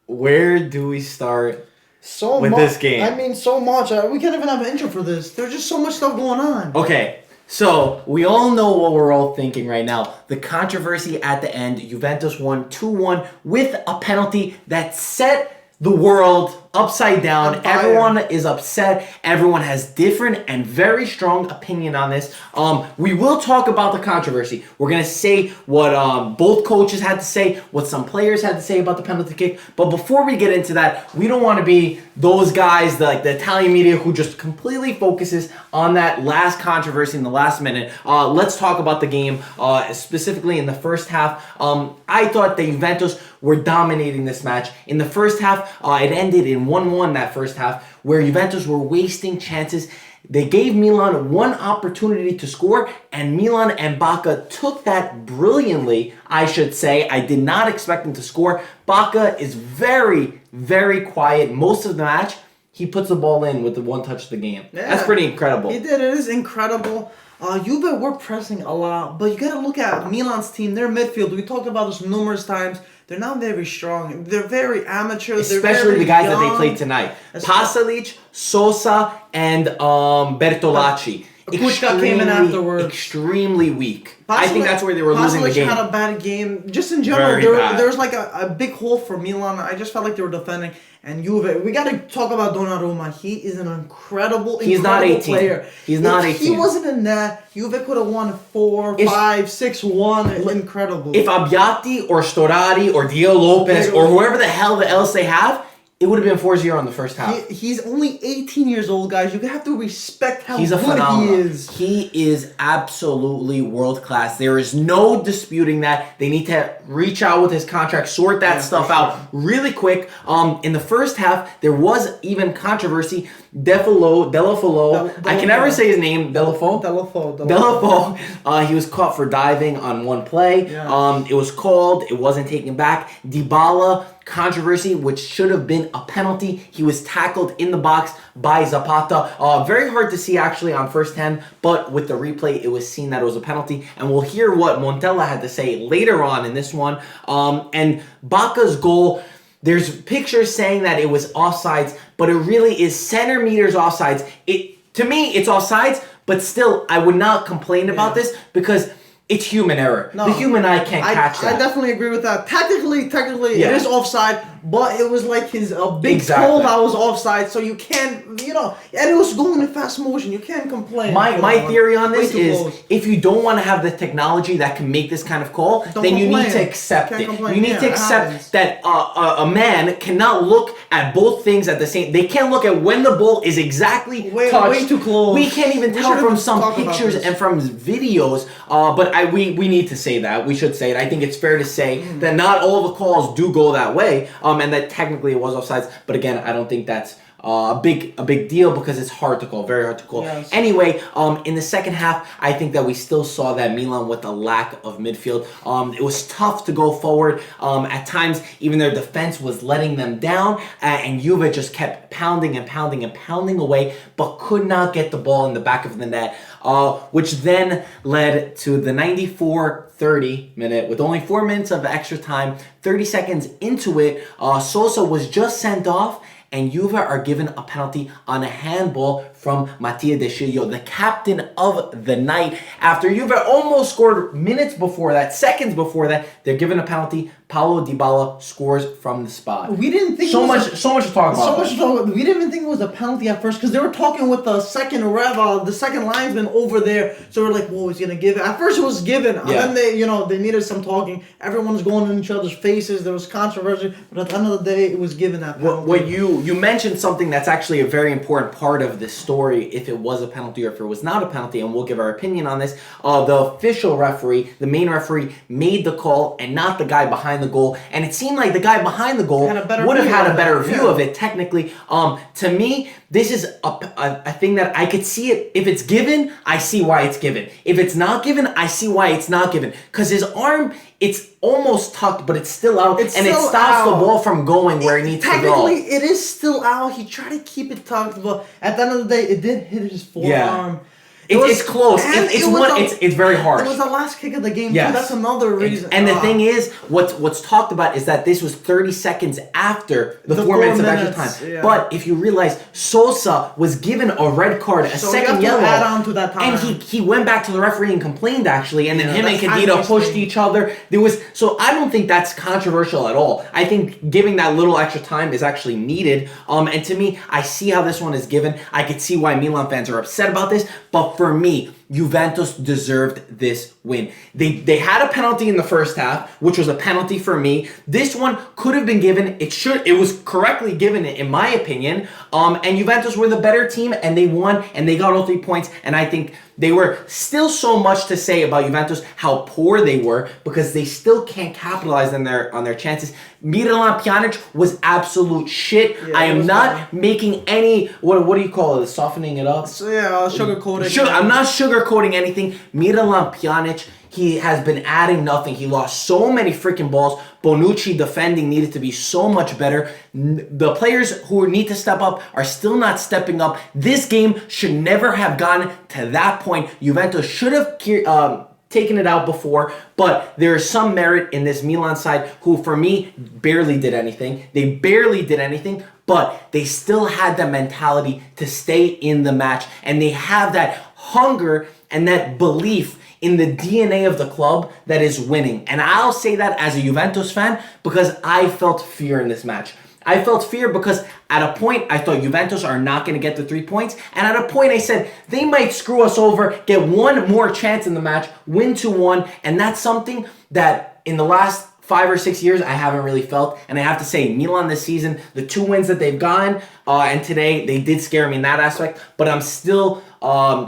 where do we start So with much. this game? I mean, so much. We can't even have an intro for this. There's just so much stuff going on. Okay, so we all know what we're all thinking right now. The controversy at the end. Juventus won 2-1 with a penalty that set the world upside down. Everyone is upset. Everyone has different and very strong opinion on this. We will talk about the controversy. We're gonna say what both coaches had to say, what some players had to say about the penalty kick. But before we get into that, we don't want to be those guys, like the Italian media, who just completely focuses on that last controversy in the last minute. Let's talk about the game, specifically in the first half. I thought the Juventus were dominating this match. In the first half, it ended in 1-1 that first half, where Juventus were wasting chances. They gave Milan one opportunity to score, and Milan and Bacca took that brilliantly, I should say. I did not expect them to score. Bacca is very, very quiet most of the match. He puts the ball in with the one touch of the game. Yeah, that's pretty incredible. He did. It is incredible. Juve were pressing a lot, but you got to look at Milan's team. Their midfield, we talked about this numerous times. They're not very strong. They're very amateur. Especially the guys that they played tonight. Pasalic, Sosa, and Bertolacci. Kuchka came in afterwards. Extremely weak. I think that's where they were losing the game. Pasalic had a bad game. Just in general, there was like a big hole for Milan. I just felt like they were defending. And Juve, we got to talk about Donnarumma. He is an incredible not 18. player. He's not 18. If he wasn't in that, Juve could have won 4-5, 6-1. Incredible. If Abbiati or Storari or Dio Lopez or whoever the hell else they have, it would have been 4-0 in the first half. He's only 18 years old, guys. You have to respect how good he is. He is absolutely world class. There is no disputing that. They need to reach out with his contract, sort that stuff out really quick. In the first half, there was even controversy. Delafolo. I can never say his name. Delafo. He was caught for diving on one play. Yeah. It was called. It wasn't taken back. Dybala. Controversy, which should have been a penalty. He was tackled in the box by Zapata. Very hard to see actually on first 10, but with the replay, it was seen that it was a penalty. And we'll hear what Montella had to say later on in this one. And Bacca's goal, there's pictures saying that it was offsides, but it really is centimeters offsides. To me, it's offsides, but still, I would not complain about this because it's human error. No, the human eye can't catch that. I definitely agree with that. Technically, it is offside, but it was like his big toe that was offside, so you can't, and it was going in fast motion. You can't complain. My theory on this is if you don't want to have the technology that can make this kind of call, then you need to accept it. You need to accept that a man cannot look at both things at the same. They can't look at when the ball is exactly touched. Way too close. We can't even tell from some pictures and from videos. But we need to say that. We should say it. I think it's fair to say that not all the calls do go that way, and that technically it was offsides. But again, I don't think that's a big deal because it's hard to call, very hard to call. Yes. Anyway, in the second half, I think that we still saw that Milan with a lack of midfield. It was tough to go forward. At times, even their defense was letting them down, and Juve just kept pounding away, but could not get the ball in the back of the net, which then led to the 94-30 minute with only 4 minutes of extra time. 30 seconds into it, Sosa was just sent off, and Juve are given a penalty on a handball from Mattia De Sciglio, the captain of the night. After Juve almost scored seconds before that, they're given a penalty. Paulo Dybala scores from the spot. We didn't think so much to talk about. We didn't even think it was a penalty at first because they were talking with the second the second linesman over there. So we're like, "Whoa, he's gonna give it?" At first, it was given, and then they needed some talking. Everyone was going in each other's faces. There was controversy, but at the end of the day, it was given that penalty. What you mentioned something that's actually a very important part of this story. If it was a penalty or if it was not a penalty, and we'll give our opinion on this. The official referee, the main referee, made the call and not the guy behind the goal, and it seemed like the guy behind the goal would have had a better view of it technically. To me, this is a thing that I could see it. If it's given, I see why it's given. If it's not given, I see why it's not given. Because his arm, it's almost tucked, but it's still out, it stops the ball from going where it needs to go. Technically, it is still out. He tried to keep it tucked, but at the end of the day, it did hit his forearm. It's close. It's very harsh. It was the last kick of the game, yes. too. That's another reason. And the thing is, what's talked about is that this was 30 seconds after the 4 minutes of extra time. Yeah. But if you realize, Sosa was given a red card, a second yellow. Add on to that time. And he went back to the referee and complained, actually. And then him and Khedira pushed each other. So I don't think that's controversial at all. I think giving that little extra time is actually needed. And to me, I see how this one is given. I could see why Milan fans are upset about this. But for me, Juventus deserved this win. They had a penalty in the first half, which was a penalty for me. This one could have been given. It was correctly given, in my opinion. And Juventus were the better team, and they won, and they got all 3 points. And I think they were still so much to say about Juventus, how poor they were, because they still can't capitalize on their chances. Milan Pjanic was absolute shit. Yeah, I am not making any, what do you call it, softening it up? So sugarcoating. I'm not sugarcoating anything. Milan Pjanic, he has been adding nothing. He lost so many freaking balls. Bonucci defending needed to be so much better. The players who need to step up are still not stepping up. This game should never have gone to that point. Juventus should have taken it out before, but there is some merit in this Milan side who, for me, barely did anything. They barely did anything, but they still had the mentality to stay in the match, and they have that hunger and that belief in the DNA of the club that is winning. And I'll say that as a Juventus fan because I felt fear in this match. I felt fear because at a point I thought Juventus are not going to get the 3 points. And at a point I said they might screw us over, get one more chance in the match, win 2-1. And that's something that in the last 5 or 6 years I haven't really felt. And I have to say, Milan this season, the 2 wins that they've gotten, and today they did scare me in that aspect. But I'm still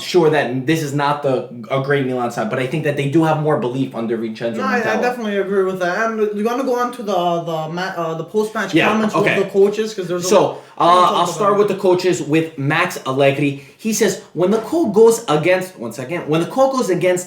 sure that this is not a great Milan side, but I think that they do have more belief under Vincenzo Montella. I definitely agree with that. And you want to go on to the post-match comments with the coaches, because there's. I'll start with the coaches with Max Allegri. He says, when the call goes against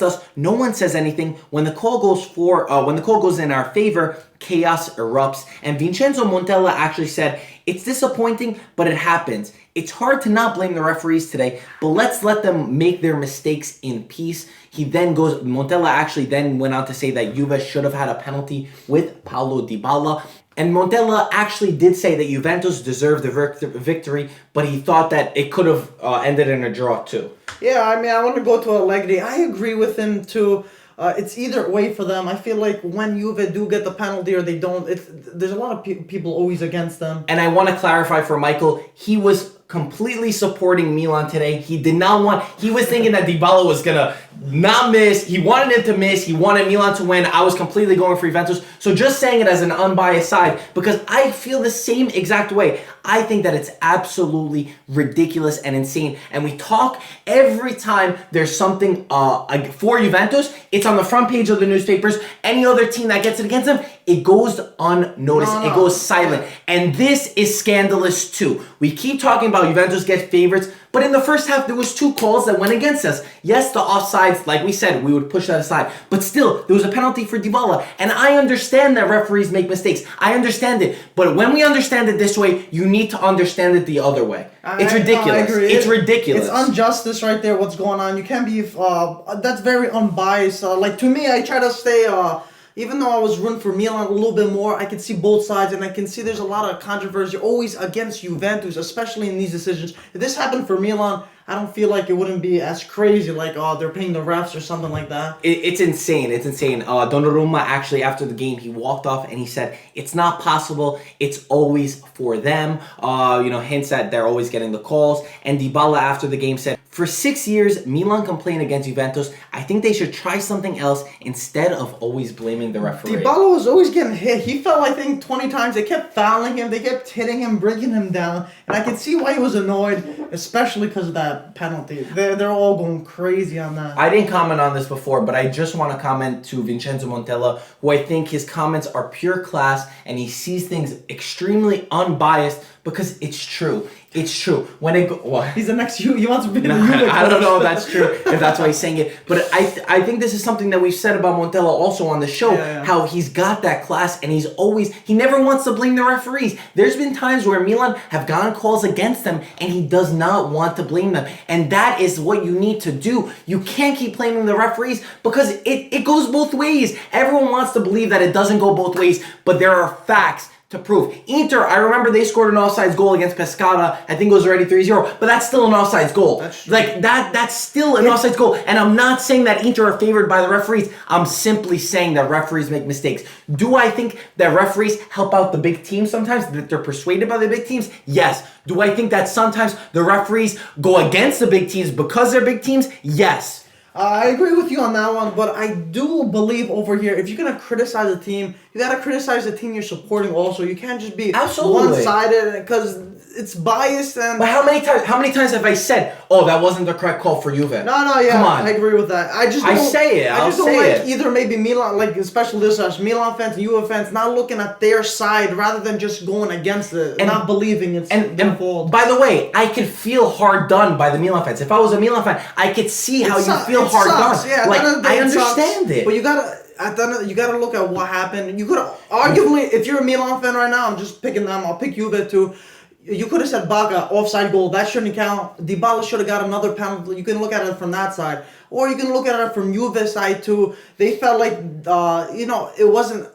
us, no one says anything. When the call goes in our favor, chaos erupts. And Vincenzo Montella actually said, it's disappointing, but it happens. It's hard to not blame the referees today, but let's let them make their mistakes in peace. Montella actually then went on to say that Juve should have had a penalty with Paulo Dybala. And Montella actually did say that Juventus deserved the victory, but he thought that it could have ended in a draw too. Yeah, I mean, I want to go to Allegri. I agree with him too. It's either way for them. I feel like when Juve do get the penalty or they don't, there's a lot of people always against them. And I want to clarify for Michael, he was completely supporting Milan today. He was thinking that Dybala was going to not miss. He wanted him to miss. He wanted Milan to win. I was completely going for Juventus. So just saying it as an unbiased side, because I feel the same exact way. I think that it's absolutely ridiculous and insane. And we talk every time there's something for Juventus, it's on the front page of the newspapers. Any other team that gets it against them, it goes unnoticed. It goes silent. And this is scandalous too. We keep talking about Juventus get favorites, but in the first half, there was 2 calls that went against us. Yes, the offsides, like we said, we would push that aside. But still, there was a penalty for Dybala. And I understand that referees make mistakes. I understand it. But when we understand it this way, you need to understand it the other way. It's ridiculous. I agree. It's ridiculous. It's injustice right there, what's going on. You can't be... that's very unbiased. Like, to me, I try to stay... even though I was rooting for Milan a little bit more, I can see both sides, and I can see there's a lot of controversy always against Juventus, especially in these decisions. If this happened for Milan, I don't feel like it wouldn't be as crazy, like, they're paying the refs or something like that. It's insane. It's insane. Donnarumma, actually, after the game, he walked off and he said, it's not possible. It's always for them. Hints that they're always getting the calls. And Dybala, after the game, said, for 6 years, Milan complained against Juventus. I think they should try something else instead of always blaming the referee. Dybala was always getting hit. He fell, I think, 20 times. They kept fouling him. They kept hitting him, bringing him down. And I can see why he was annoyed, especially because of that penalty. They're all going crazy on that. I didn't comment on this before, but I just want to comment to Vincenzo Montella, who I think his comments are pure class, and he sees things extremely unbiased because it's true. It's true. When it He's the next He wants to be the no, Juve I don't coach. know if that's true, if that's why he's saying it. But I think this is something that we've said about Montella also on the show, how he's got that class and he never wants to blame the referees. There's been times where Milan have gotten calls against them and he does not want to blame them. And that is what you need to do. You can't keep blaming the referees because it goes both ways. Everyone wants to believe that it doesn't go both ways, but there are facts to prove. Inter, I remember they scored an offsides goal against Pescara. I think it was already 3-0, but that's still an offsides goal. That's true. Like that's still an offsides goal. And I'm not saying that Inter are favored by the referees. I'm simply saying that referees make mistakes. Do I think that referees help out the big teams sometimes, that they're persuaded by the big teams? Yes. Do I think that sometimes the referees go against the big teams because they're big teams? Yes. I agree with you on that one, but I do believe over here, if you're going to criticize a team, you got to criticize the team you're supporting also. You can't just be one-sided because it's biased. And but how many times have I said, oh, that wasn't the correct call for Juve? No, yeah, come on. I agree with that. I just don't like either maybe Milan, like especially this Milan fans and Juve fans, not looking at their side rather than just going against it, and not believing it's their fault. By the way, I could feel hard done by the Milan fans. If I was a Milan fan, I could see how you feel hard done. Yeah, like I understand it. But you gotta look at what happened. You could arguably, if you're a Milan fan right now, I'm just picking them. I'll pick Juve too. You could have said Baca offside goal. That shouldn't count. Dybala should have got another penalty. You can look at it from that side, or you can look at it from Juve's side too. They felt like it wasn't.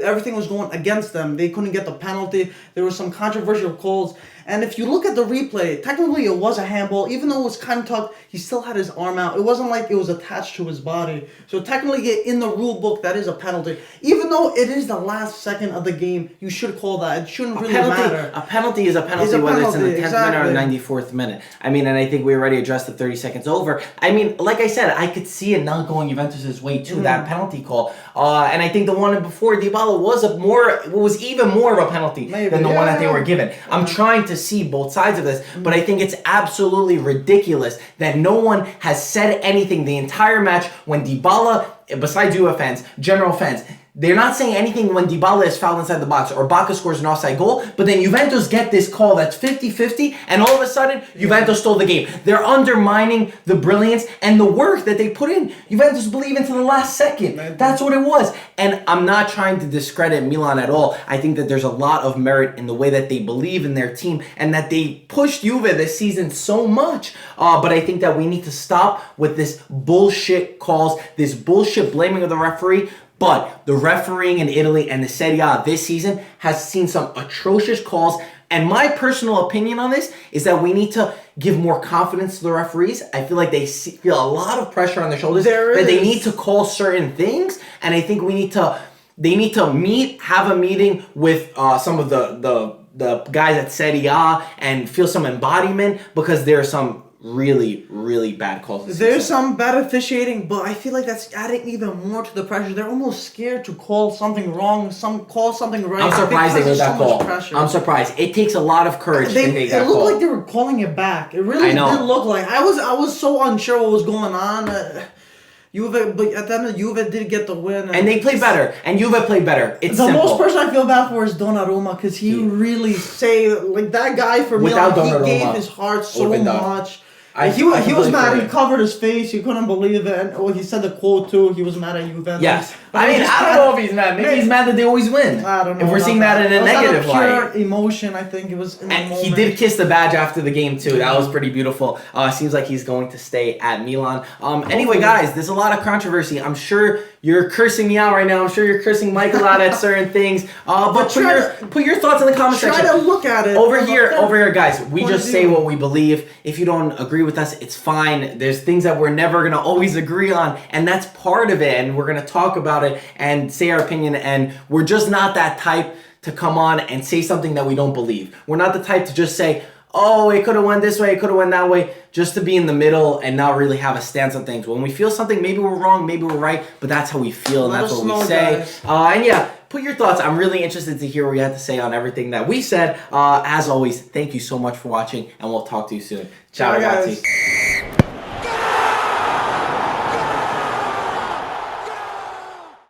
Everything was going against them. They couldn't get the penalty. There were some controversial calls. And if you look at the replay, technically it was a handball. Even though it was kind of tucked, he still had his arm out. It wasn't like it was attached to his body. So technically in the rule book, that is a penalty. Even though it is the last second of the game, you should call that. It shouldn't really matter. A penalty is a penalty, whether it's in the 10th minute or the 94th minute. I mean, and I think we already addressed the 30 seconds over. I mean, like I said, I could see it not going Juventus' way to that penalty call. And I think the one before Dybala was even more of a penalty than the one that they were given. I'm trying to see both sides of this, but I think it's absolutely ridiculous that no one has said anything the entire match when Dybala, besides Juve fans, general fans, they're not saying anything when Dybala is fouled inside the box or Baca scores an offside goal, but then Juventus get this call that's 50-50, and all of a sudden, Juventus stole the game. They're undermining the brilliance and the work that they put in. Juventus believe into the last second. That's what it was. And I'm not trying to discredit Milan at all. I think that there's a lot of merit in the way that they believe in their team and that they pushed Juve this season so much. But I think that we need to stop with this bullshit calls, this bullshit blaming of the referee. But the refereeing in Italy and the Serie A this season has seen some atrocious calls. And my personal opinion on this is that we need to give more confidence to the referees. I feel like they feel a lot of pressure on their shoulders that they need to call certain things. And I think they need to have a meeting with some of the guys at Serie A and feel some embodiment, because there are some really, really bad calls. There's some bad officiating, but I feel like that's adding even more to the pressure. They're almost scared to call something wrong, call something right. I'm surprised they made that call. I'm surprised. It takes a lot of courage to make that call. It looked like they were calling it back. It really did look like. I was so unsure what was going on. Juve, but at the end, Juve did get the win, and they played better. And Juve played better. It's the simple. Most person I feel bad for is Donnarumma, because he really saved, like, that guy for Milan. He gave his heart so much. He was mad. He covered his face. He couldn't believe it. And he said the quote too. He was mad at Juventus. Yes. I mean, I don't know if he's mad. Maybe he's mad that they always win. I don't know. If we're seeing that in a negative light. Pure emotion, I think it was. In and he did kiss the badge after the game too. That was pretty beautiful. Seems like he's going to stay at Milan. Anyway, guys, there's a lot of controversy. I'm sure you're cursing me out right now. I'm sure you're cursing Michael out at certain things. But put your thoughts in the comment section. Try to look at it. Over here, guys. We just say what we believe. If you don't agree with us, it's fine. There's things that we're never gonna always agree on, and that's part of it. And we're gonna talk about it and say our opinion. And we're just not that type to come on and say something that we don't believe. We're not the type to just say, oh, it could have went this way, it could have went that way, just to be in the middle and not really have a stance on things. When we feel something, maybe we're wrong, maybe we're right, but that's how we feel, and that's what we say. And yeah, put your thoughts. I'm really interested to hear what you had to say on everything that we said. As always, thank you so much for watching, and we'll talk to you soon. Ciao, ragazzi.